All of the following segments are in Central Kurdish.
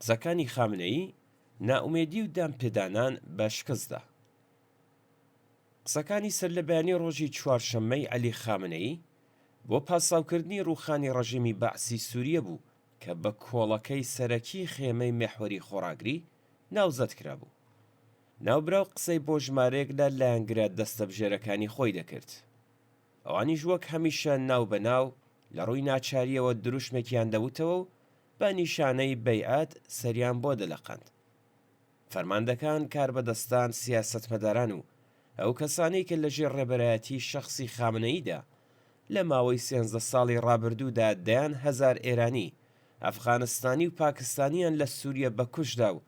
قسەکانی خامنەئی نائومێدی و دامپێدانان بە شکستدا. قسەکانی سەر لە بەیانی ڕۆژی چوارشەممەی عەلی خامنەئی بۆ پاساوکردنی ڕووخانی ڕەژیمی بەعسی سووریە بوو کە بە کۆڵەکەی سەرەکی خێمەی مێحوەری خۆراگری ناوزەت کرابوو. ناوبراو قسەی بۆ ژمارەیەک لە لایەنگرە دەستەبژێرەکانی خۆی دەکرد. ئەوانیش وەک هەمیشە ناو بەناو لە ڕووی ناچاریەوە دروشمێکیان دەوتەوە و بە نیشانەی بەیعات سەریان بۆ دەلەقاند. فەرماندەکان، کاربەدەستان، سیاسەتمەداران و ئەو کەسانەی کە لەژێر ڕێبەرایەتی شەخسی خامنەییدا لە ماوەی 13 ساڵی ڕابردوودا دەیان هەزار ئێرانی، ئەفغانستانی و پاکستانیان لە سووریە بەکوشدا و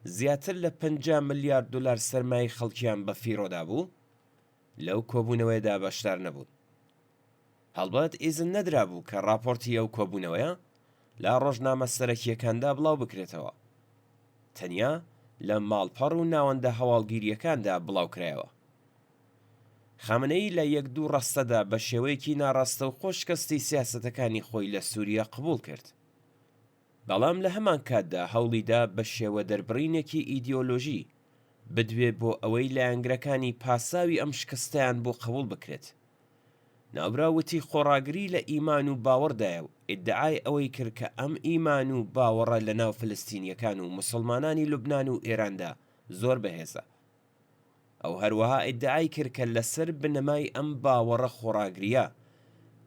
زیاتر لە 50 ملیارد دلار سەرمای خەڵکیان بە فیرۆدا بوو، لەو کۆبوونەوەیدا بەشدار نەبوون. هەڵبەت ئیزن نەدرابوو کە راپۆرتی ئەو کۆبوونەوەیە لە ڕۆژنامە سەرەکیەکاندا بڵاو بکرێتەوە، تەنیا لە ماڵپەڕ و ناوەندە هەواڵگیریەکاندا بڵاوکرایەوە. خامنەئی لە 1-2 ڕەستەدا بە شێوەیەکی ناڕاستە و خۆشکەستی سیاسەتەکانی خۆی لە سووریا قبوڵ کرد، بەڵام لە هەمان کاتدا هەوڵیدا بە شێوە دەربڕینێکی ئیدیۆلۆژی بدوێ بۆ ئەوەی لایەنگرەکانی پاساوی ئەم شکستیان بۆ قبوڵ بکرێت. ناوبراوتی خۆڕاگری لە ئیمان و باوەڕدایە و ئیدعای ئەوەی کرد کە ئەم ئیمان و باوەڕە لە ناو فلستینیەکان و مسڵمانانی لوبنان و ئێراندا زۆر بەهێزە. ئەو هەروەها ئیدعای کرد کە لەسەر بنەمای ئەم باوەڕە خۆڕاگریە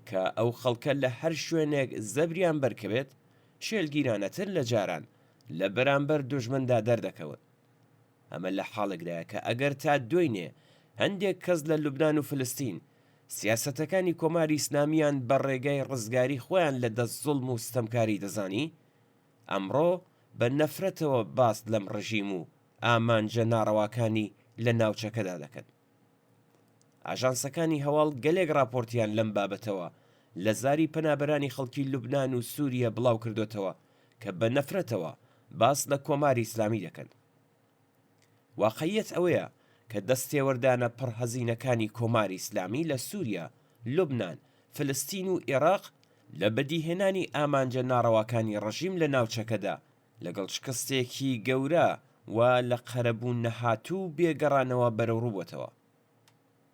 کە ئەو خەڵکە لە هەر شوێنێک زەبریان بەرکەوێت شێلگیرانەتر لە جاران لە بەرامبەر دوژمندا دەردەکەون. ئەمە لە حاڵێکدایە کە ئەگەر تا دوێنێ هەندێک کەس لە لوبنان و فلستین سیاسەتەکانی کۆماری ئیسلامیان بە ڕێگای ڕزگاری خۆیان لە دەست زوڵم و ستەمکاری دەزانی، ئەمڕۆ بە نەفرەتەوە باس لەم ڕژیم و ئامانجە ناڕەواکانی لە ناوچەکەدا دەکەن. ئاژانسەکانی هەواڵ گەلێک راپۆرتیان لەم بابەتەوە لە زاری پەنابەرانی خەڵکی لوبنان و سووریە بڵاو کردوتەوە کە بە نەفرەتەوە باس لە کۆماری ئیسلامی دەکەن. واقعیەت ئەوەیە کە دەستێوەردانە پڕهەزینەکانی کۆماری ئیسلامی لە سووریا، لوبنان، فلستین و عێراق لە بەدیهێنانی ئامانجە ناڕەواکانی ڕژیم لە ناوچەکەدا لەگەڵ شکستێکی گەورە و لە قەرەبوون نەهاتوو بێگەڕانەوە بەرەو ڕووبەتەوە.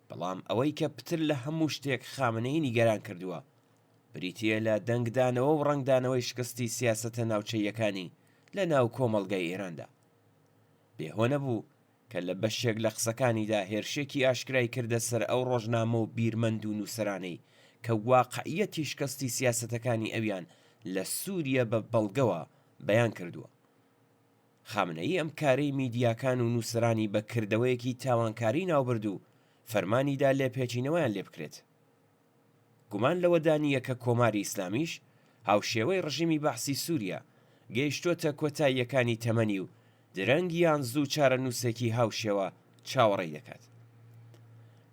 بەڵام ئەوەی کە پتر لە هەموو شتێک خامنەی نیگەران کردووە بریتیە لە دەنگدانەوە و ڕنگدانەوەی شکستی سیاسەتە ناوچەیەکانی لە ناو کۆمەڵگەی ئێراندا. بێهۆ نەبوو کە لە بەشێک لە قسەکانیدا هێرشێکی ئاشکرای کردە سەر ئەو ڕۆژنامە و بیرمەند و نووسرانەی کە واقعیەتی شکستی سیاسەتەکانی ئەویان لە سووریە بە بەڵگەوە بەیان کردووە. خامنەئی ئەم کارەی میدیاکان و نووسرانی بە کردەوەیەکی تاوانکاری ناوبرد و فەرمانیدا لێپێچینەوەیان لێ بکرێت. گومان لەوەدانیە کە کۆماری ئیسلامیش هاوشێوەی ڕژیمی بەعسی سووریا گەیشتۆتە کۆتاییەکانی تەمەنی و درەنگیان زوو چارە نووسێکی هاوشێوە چاوەڕێی دەکات.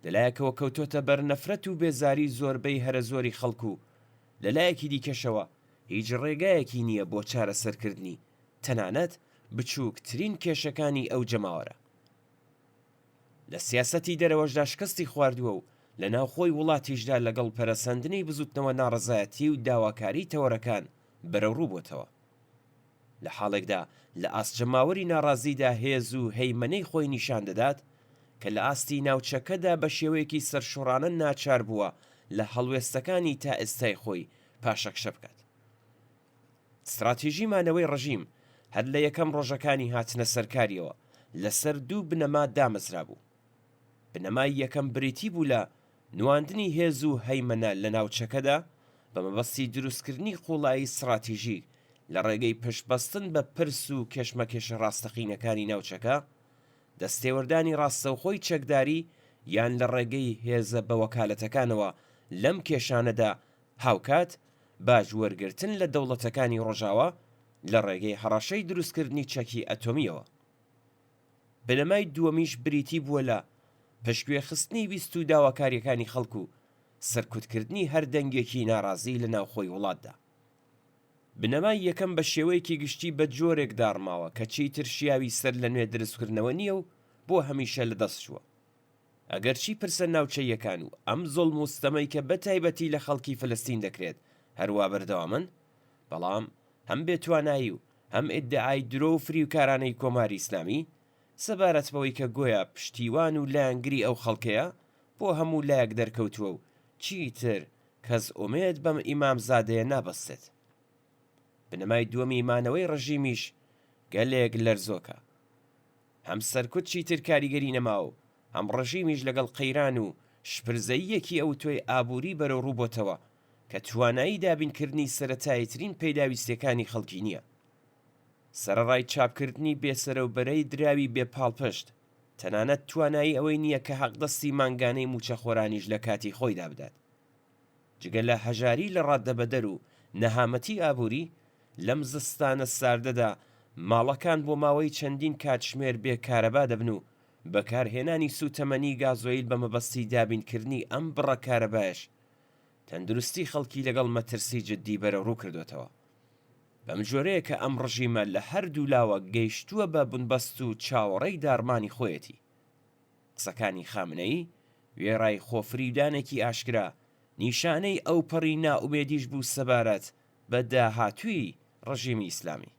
لەلایەکەوە کەوتۆتە بەر نەفرەت و بێزاری زۆربەی هەرە زۆری خەڵکو و لەلایەکی دیکەشەوە هیچ ڕێگایەکی نییە بۆ چارەسەرکردنی تەنانەت بچووکترین کێشەکانی ئەو جەماوەرە. لە سیاسەتی دەرەوەشدا شکستی خواردووە و لە ناوخۆی وڵاتیشدا لەگەڵ پەرەسەندنی بزوتنەوە ناڕەزایەتی و داواکاری تەوەرەکان بەرەوڕوو بۆتەوە. لە حاڵێکدا لە ئاستجەماوەری ناڕازیدا هێز و هەیمەنەی خۆی نیشان دەدات کە لە ئاستی ناوچەکەدا بە شێوەیەکی سەرشۆڕانە ناچار بووە لە هەڵوێستەکانی تا ئێستای خۆی پاشەکشە بکات. استراتیژیمانەوەی ڕژیم هەر لە یەکەم ڕۆژەکانی هاتنە سەرکاریەوە لەسەر دوو بنەما دامەزرا بوو. بنەمای یەکەم بریتی بوو لە نواندنی هێز و هەیمەنە لە ناوچەکەدا بە مەبەستی دروستکردنی قوڵایی استراتیژیک لە ڕێگەی پشتبەستن بە پرس و کێشمەکێشە ڕاستەقینەکانی ناوچەکە، دەستێوەردانی ڕاستەوخۆی چەکداری یان لە ڕێگەی هێزە بە وەکالەتەکانەوە لەم کێشانەدا هاوکات باش وەرگرتن لە دەوڵەتەکانی ڕۆژاوە لە ڕێگەی هەڕەشەی دروستکردنی چەکی ئەتۆمیەوە. بنەمای دووەمیش بریتی بووە لە پشتگوێ خستنی ویست و داواکاریەکانی خەڵکو و سەرکوتکردنی هەر دەنگێکی ناڕازی لە ناوخۆی وڵاتدا. بنەمای یەکەم بە شێوەیەکی گشتی بە جۆرێک داڕماوە کە چیتر شیاوی سەر لە نوێ دروستکردنەوە نییە و بۆ هەمیشە لە دەست چووە. ئەگەرچی پرسە ناوچەیەکان و ئەم زۆڵم و ستەمەی کە بەتایبەتی لە خەڵکی فلستین دەکرێت هەروە بەردەوامن، بەڵام هەم بێتوانایی و هەم ئیدعای درۆ و فریوکارانەی کۆماری ئیسلامی سەبارەت بەوەی کە گۆیا پشتیوان و لایەنگری ئەو خەڵکەیە بۆ هەموو لایەک دەرکەوتووە و چیتر کەس ئومێد بەم ئیمامزادەیە نابەستێت. بنەمای دووەمی مانەوەی ڕژیمیش گەلێک لەرزۆکە. هەم سەرکوتچی تر کاریگەری نەماوە و هەم ڕژیمیش لەگەڵ قەیران و شپرزەییەکی ئەو تۆی ئابووری بەرەو ڕووبۆتەوە کە توانایی دابینکردنی سەرەتاییترین پێداویستەکانی خەڵکی نییە. سەرەڕای چاپکردنی بێسەرەوبەرەی دراوی بێپاڵپشت تەنانەت توانایی ئەوەی نییە کە حەقدەستی مانگانەی موچەخۆرانیش لە کاتی خۆیدا بدات. جگە لە هەژاری لە ڕاددەبەدەر و نەهامەتی ئابووری لەم زستانە ساردەدا ماڵەکان بۆ ماوەی چەندین کاتژمێر بێکارەبا دەبن و بەکارهێنانی سوتەمەنی گازۆیل بە مەبەستی دابینکردنی ئەم بڕە کارەبایش تەندروستی خەڵکی لەگەڵ مەترسی جددی بەرەڕوو کردوێتەوە. بەم جۆرەیە کە ئەم ڕژیمە لە هەردوو لاوە گەیشتووە بە بنبەست و چاوەڕێی دارمانی خۆیەتی. قسەکانی خامنەیی وێڕای خۆفریودانێکی ئاشکرا نیشانەی ئەو پەڕی نائومێدیش بوو سەبارەت بە داهاتووی ڕژیمی ئیسلامی.